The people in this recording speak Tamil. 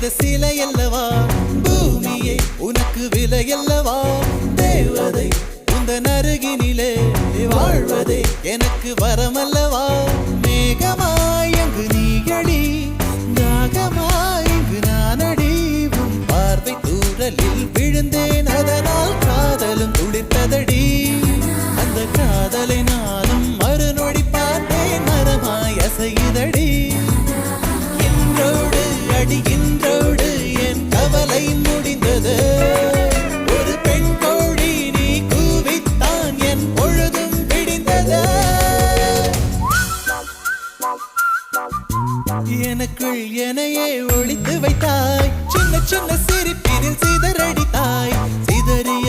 செய்த சிலை அல்லவா பூமியே உனக்கு விலை அல்லவா தேவதை உந்தன் அருகினிலே வாழ்வதே எனக்கு வரமல்லவா மேகமாய் அங்கு நீயடி நாகமாய் இங்கு நானடி உன் பார்வை தூரலில் விழுந்தேன் அதனால் காதலும் துளிர்த்ததடி அந்த காதலை நானும் மறுநொடி பார்த்தேன் மரமாய் அசையுதடி இன்றோடு அடிகின்றோடு என் கவலை முடிந்தது ஒரு பெண் கோழி நீ கூவித்தான் என் பொழுதும் விடிந்தது எனக்குள் எனையே ஒளித்து வைத்தாய் சின்ன சின்ன சிரிப்பினில் சிதறடித்தாய் சிதறிய